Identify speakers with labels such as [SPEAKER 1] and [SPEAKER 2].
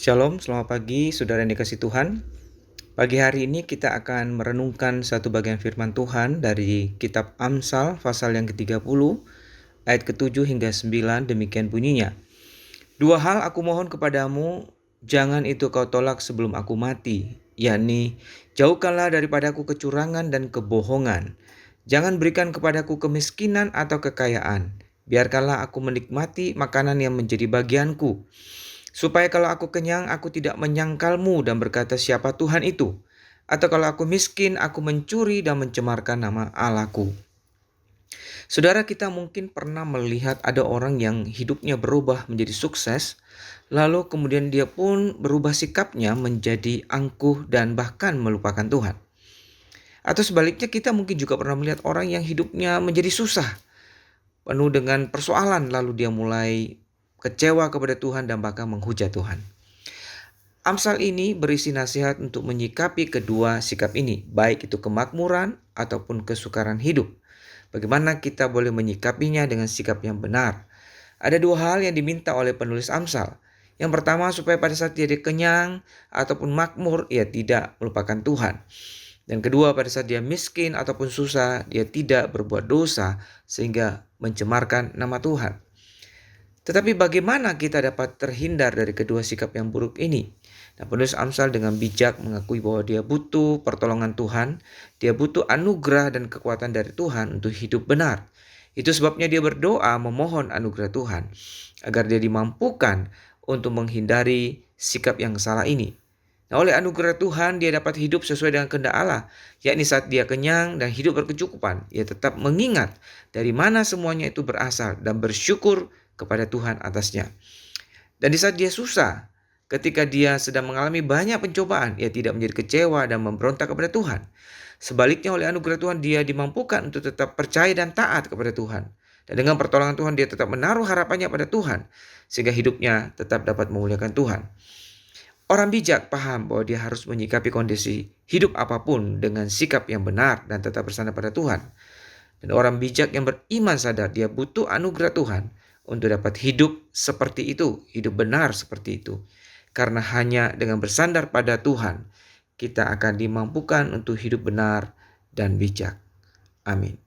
[SPEAKER 1] Shalom, selamat pagi saudara yang dikasihi Tuhan. Pagi hari ini kita akan merenungkan satu bagian firman Tuhan dari kitab Amsal pasal yang ke-30 ayat ke-7 hingga 9, demikian bunyinya. Dua hal aku mohon kepadamu, jangan itu kau tolak sebelum aku mati, yakni jauhkanlah daripadaku kecurangan dan kebohongan. Jangan berikan kepadaku kemiskinan atau kekayaan. Biarkanlah aku menikmati makanan yang menjadi bagianku, supaya kalau aku kenyang, aku tidak menyangkalmu dan berkata siapa Tuhan itu. Atau kalau aku miskin, aku mencuri dan mencemarkan nama Allahku. Saudara, kita mungkin pernah melihat ada orang yang hidupnya berubah menjadi sukses, lalu kemudian dia pun berubah sikapnya menjadi angkuh dan bahkan melupakan Tuhan. Atau sebaliknya, kita mungkin juga pernah melihat orang yang hidupnya menjadi susah, penuh dengan persoalan, lalu dia mulai kecewa kepada Tuhan dan bahkan menghujat Tuhan. Amsal ini berisi nasihat untuk menyikapi kedua sikap ini, baik itu kemakmuran ataupun kesukaran hidup. Bagaimana kita boleh menyikapinya dengan sikap yang benar? Ada dua hal yang diminta oleh penulis Amsal. Yang pertama, supaya pada saat dia kenyang ataupun makmur, ia tidak melupakan Tuhan. Dan kedua, pada saat dia miskin ataupun susah, dia tidak berbuat dosa sehingga mencemarkan nama Tuhan. Tetapi bagaimana kita dapat terhindar dari kedua sikap yang buruk ini? Nah, penulis Amsal dengan bijak mengakui bahwa dia butuh pertolongan Tuhan, dia butuh anugerah dan kekuatan dari Tuhan untuk hidup benar. Itu sebabnya dia berdoa memohon anugerah Tuhan, agar dia dimampukan untuk menghindari sikap yang salah ini. Nah, oleh anugerah Tuhan dia dapat hidup sesuai dengan kehendak Allah, yakni saat dia kenyang dan hidup berkecukupan, ia tetap mengingat dari mana semuanya itu berasal dan bersyukur kepada Tuhan atasnya. Dan di saat dia susah, ketika dia sedang mengalami banyak pencobaan, ia tidak menjadi kecewa dan memberontak kepada Tuhan. Sebaliknya oleh anugerah Tuhan dia dimampukan untuk tetap percaya dan taat kepada Tuhan. Dan dengan pertolongan Tuhan dia tetap menaruh harapannya pada Tuhan, sehingga hidupnya tetap dapat memuliakan Tuhan. Orang bijak paham bahwa dia harus menyikapi kondisi hidup apapun dengan sikap yang benar dan tetap bersandar pada Tuhan. Dan orang bijak yang beriman sadar dia butuh anugerah Tuhan untuk dapat hidup seperti itu, hidup benar seperti itu. Karena hanya dengan bersandar pada Tuhan, kita akan dimampukan untuk hidup benar dan bijak. Amin.